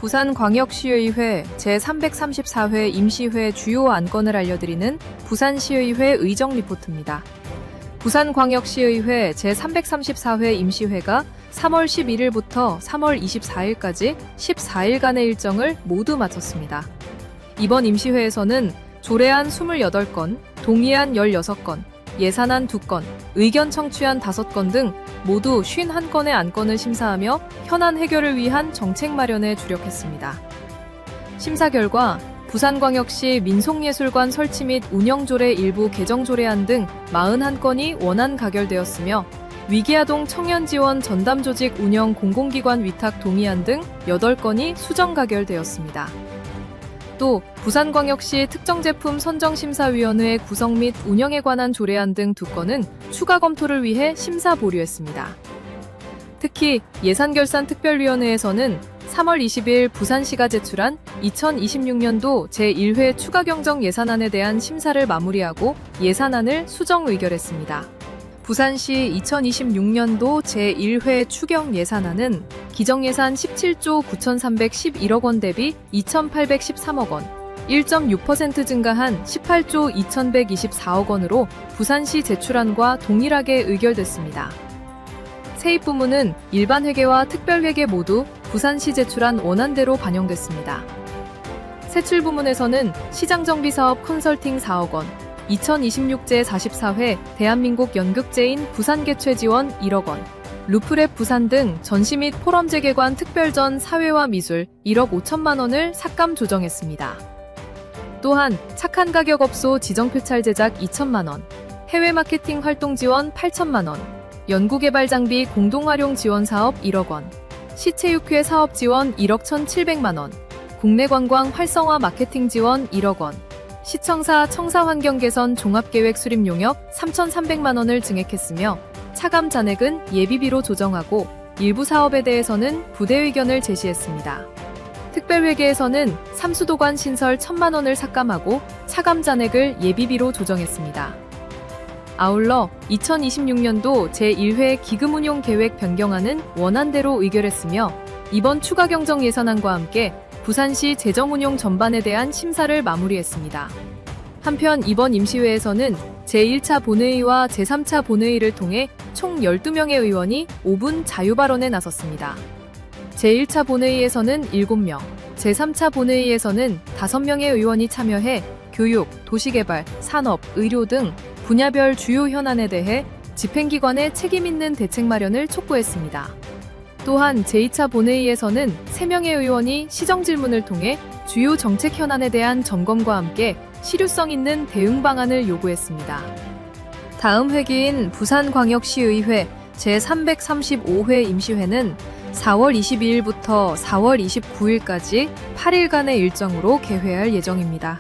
부산광역시의회 제334회 임시회 주요 안건을 알려드리는 부산시의회 의정 리포트입니다. 부산광역시의회 제334회 임시회가 3월 11일부터 3월 24일까지 14일간의 일정을 모두 마쳤습니다. 이번 임시회에서는 조례안 28건, 동의안 16건, 예산안 2건, 의견 청취안 5건 등 모두 51건의 안건을 심사하며 현안 해결을 위한 정책 마련에 주력했습니다. 심사 결과 부산광역시 민속예술관 설치 및 운영조례 일부 개정조례안 등 41건이 원안 가결되었으며 위기아동 청년지원 전담조직 운영 공공기관 위탁 동의안 등 8건이 수정 가결되었습니다. 또 부산광역시 특정제품 선정심사위원회 구성 및 운영에 관한 조례안 등 2건은 추가 검토를 위해 심사 보류했습니다. 특히 예산결산특별위원회에서는 3월 20일 부산시가 제출한 2026년도 제1회 추가경정 예산안에 대한 심사를 마무리하고 예산안을 수정 의결했습니다. 부산시 2026년도 제1회 추경 예산안은 기정예산 17조 9,311억 원 대비 2,813억 원, 1.6% 증가한 18조 2,124억 원으로 부산시 제출안과 동일하게 의결됐습니다. 세입 부문은 일반회계와 특별회계 모두 부산시 제출안 원안대로 반영됐습니다. 세출 부문에서는 시장정비사업 컨설팅 4억 원, 2026제 44회 대한민국 연극제인 부산개최지원 1억 원, 루프랩 부산 등 전시 및 포럼 재개관 특별전 사회와 미술 1억 5천만 원을 삭감 조정했습니다. 또한 착한 가격 업소 지정표찰 제작 2천만 원, 해외 마케팅 활동 지원 8천만 원, 연구개발 장비 공동활용 지원 사업 1억 원, 시체육회 사업 지원 1억 1,700만 원, 국내 관광 활성화 마케팅 지원 1억 원, 시청사 청사환경개선 종합계획 수립 용역 3,300만 원을 증액했으며 차감 잔액은 예비비로 조정하고 일부 사업에 대해서는 부대 의견을 제시했습니다. 특별회계에서는 삼수도관 신설 1,000만 원을 삭감하고 차감 잔액을 예비비로 조정했습니다. 아울러 2026년도 제1회 기금운용 계획 변경안은 원안대로 의결했으며 이번 추가 경정 예산안과 함께 부산시 재정운용 전반에 대한 심사를 마무리했습니다. 한편 이번 임시회에서는 제1차 본회의와 제3차 본회의를 통해 총 12명의 의원이 5분 자유발언에 나섰습니다. 제1차 본회의에서는 7명, 제3차 본회의에서는 5명의 의원이 참여해 교육, 도시개발, 산업, 의료 등 분야별 주요 현안에 대해 집행기관의 책임있는 대책 마련을 촉구했습니다. 또한 제2차 본회의에서는 3명의 의원이 시정질문을 통해 주요 정책 현안에 대한 점검과 함께 실효성 있는 대응 방안을 요구했습니다. 다음 회기인 부산광역시의회 제335회 임시회는 4월 22일부터 4월 29일까지 8일간의 일정으로 개회할 예정입니다.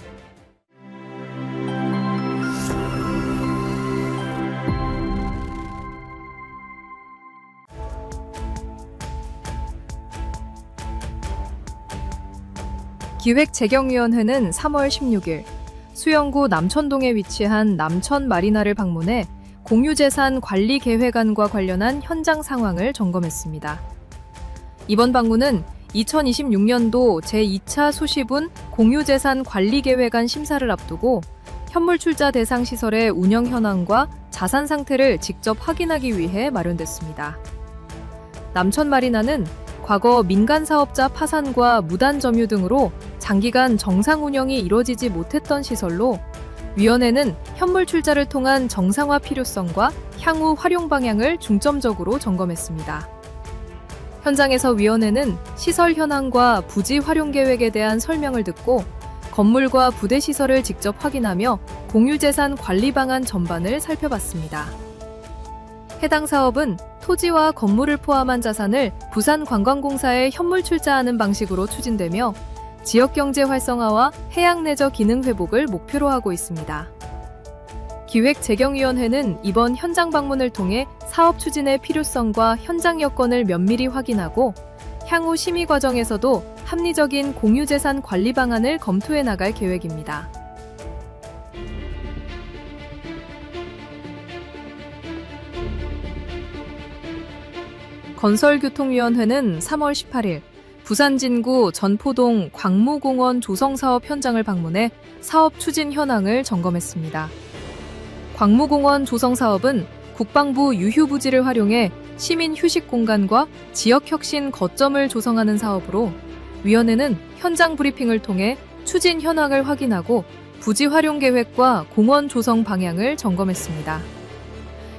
기획재경위원회는 3월 16일 수영구 남천동에 위치한 남천마리나를 방문해 공유재산 관리계획안과 관련한 현장 상황을 점검했습니다. 이번 방문은 2026년도 제2차 수시분 공유재산 관리계획안 심사를 앞두고 현물출자 대상 시설의 운영 현황과 자산 상태를 직접 확인하기 위해 마련됐습니다. 남천마리나는 과거 민간사업자 파산과 무단 점유 등으로 장기간 정상 운영이 이뤄지지 못했던 시설로 위원회는 현물 출자를 통한 정상화 필요성과 향후 활용 방향을 중점적으로 점검했습니다. 현장에서 위원회는 시설 현황과 부지 활용 계획에 대한 설명을 듣고 건물과 부대 시설을 직접 확인하며 공유재산 관리 방안 전반을 살펴봤습니다. 해당 사업은 토지와 건물을 포함한 자산을 부산관광공사에 현물 출자하는 방식으로 추진되며 지역경제 활성화와 해양 레저 기능 회복을 목표로 하고 있습니다. 기획재경위원회는 이번 현장 방문을 통해 사업 추진의 필요성과 현장 여건을 면밀히 확인하고 향후 심의 과정에서도 합리적인 공유재산 관리 방안을 검토해 나갈 계획입니다. 건설교통위원회는 3월 18일 부산 진구 전포동 광무공원 조성사업 현장을 방문해 사업 추진 현황을 점검했습니다. 광무공원 조성사업은 국방부 유휴부지를 활용해 시민 휴식 공간과 지역혁신 거점을 조성하는 사업으로 위원회는 현장 브리핑을 통해 추진 현황을 확인하고 부지 활용 계획과 공원 조성 방향을 점검했습니다.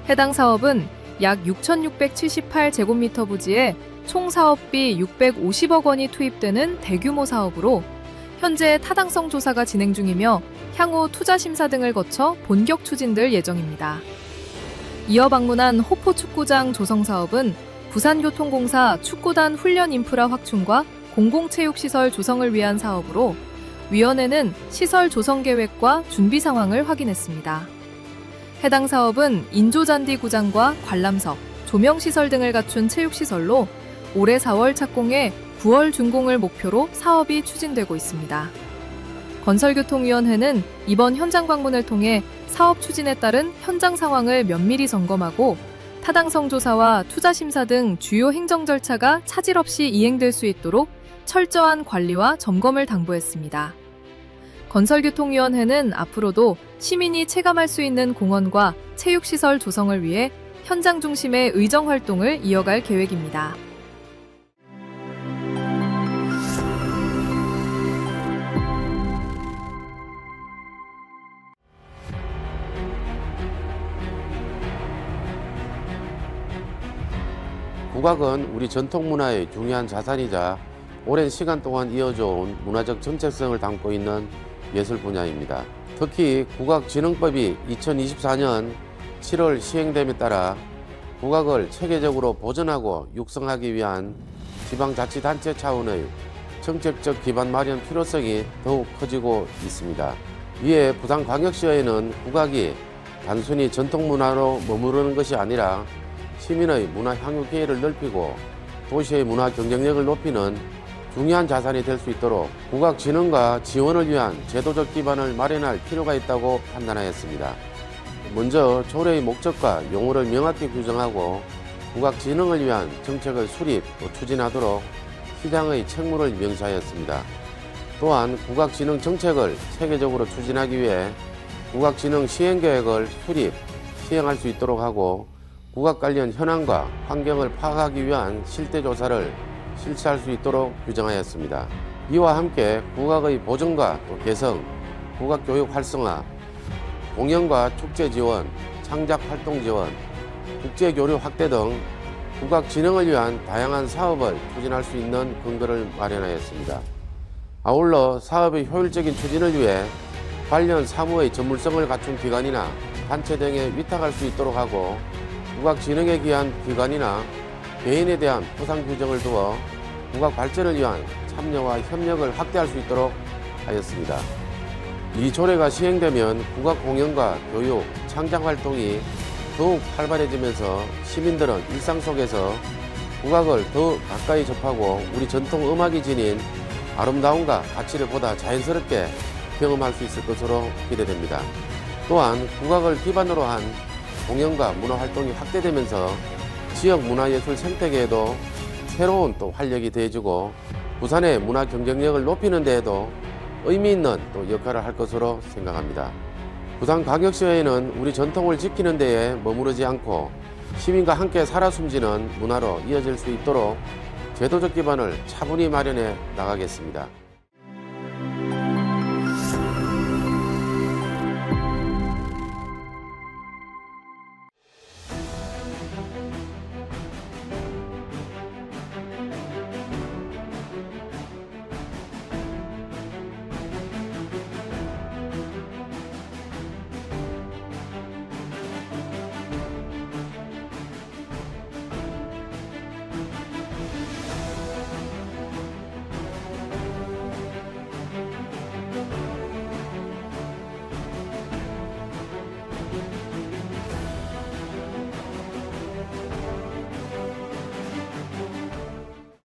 해당 사업은 약 6,678제곱미터 부지에 총 사업비 650억 원이 투입되는 대규모 사업으로 현재 타당성 조사가 진행 중이며 향후 투자 심사 등을 거쳐 본격 추진될 예정입니다. 이어 방문한 호포축구장 조성 사업은 부산교통공사 축구단 훈련 인프라 확충과 공공체육시설 조성을 위한 사업으로 위원회는 시설 조성 계획과 준비 상황을 확인했습니다. 해당 사업은 인조잔디 구장과 관람석, 조명시설 등을 갖춘 체육시설로 올해 4월 착공해 9월 준공을 목표로 사업이 추진되고 있습니다. 건설교통위원회는 이번 현장 방문을 통해 사업 추진에 따른 현장 상황을 면밀히 점검하고 타당성 조사와 투자 심사 등 주요 행정 절차가 차질 없이 이행될 수 있도록 철저한 관리와 점검을 당부했습니다. 건설교통위원회는 앞으로도 시민이 체감할 수 있는 공원과 체육시설 조성을 위해 현장 중심의 의정 활동을 이어갈 계획입니다. 국악은 우리 전통 문화의 중요한 자산이자 오랜 시간 동안 이어져 온 문화적 정체성을 담고 있는 예술 분야입니다. 특히 국악진흥법이 2024년 7월 시행됨에 따라 국악을 체계적으로 보존하고 육성하기 위한 지방자치단체 차원의 정책적 기반 마련 필요성이 더욱 커지고 있습니다. 이에 부산광역시의회는 국악이 단순히 전통문화로 머무르는 것이 아니라 시민의 문화 향유 기회를 넓히고 도시의 문화 경쟁력을 높이는 중요한 자산이 될 수 있도록 국악 진흥과 지원을 위한 제도적 기반을 마련할 필요가 있다고 판단하였습니다. 먼저 조례의 목적과 용어를 명확히 규정하고 국악 진흥을 위한 정책을 수립, 추진하도록 시장의 책무를 명시하였습니다. 또한 국악 진흥 정책을 체계적으로 추진하기 위해 국악 진흥 시행계획을 수립, 시행할 수 있도록 하고 국악 관련 현황과 환경을 파악하기 위한 실태조사를 실시할 수 있도록 규정하였습니다. 이와 함께 국악의 보존과 개성, 국악교육 활성화, 공연과 축제 지원, 창작 활동 지원, 국제교류 확대 등 국악 진흥을 위한 다양한 사업을 추진할 수 있는 근거를 마련하였습니다. 아울러 사업의 효율적인 추진을 위해 관련 사무의 전문성을 갖춘 기관이나 단체 등에 위탁할 수 있도록 하고 국악 진흥에 기한 기관이나 개인에 대한 보상 규정을 두어 국악 발전을 위한 참여와 협력을 확대할 수 있도록 하였습니다. 이 조례가 시행되면 국악 공연과 교육, 창작 활동이 더욱 활발해지면서 시민들은 일상 속에서 국악을 더 가까이 접하고 우리 전통 음악이 지닌 아름다움과 가치를 보다 자연스럽게 경험할 수 있을 것으로 기대됩니다. 또한 국악을 기반으로 한 공연과 문화활동이 확대되면서 지역 문화예술 생태계에도 새로운 또 활력이 더해지고 부산의 문화 경쟁력을 높이는 데에도 의미 있는 또 역할을 할 것으로 생각합니다. 부산광역시의회는 우리 전통을 지키는 데에 머무르지 않고 시민과 함께 살아 숨지는 문화로 이어질 수 있도록 제도적 기반을 차분히 마련해 나가겠습니다.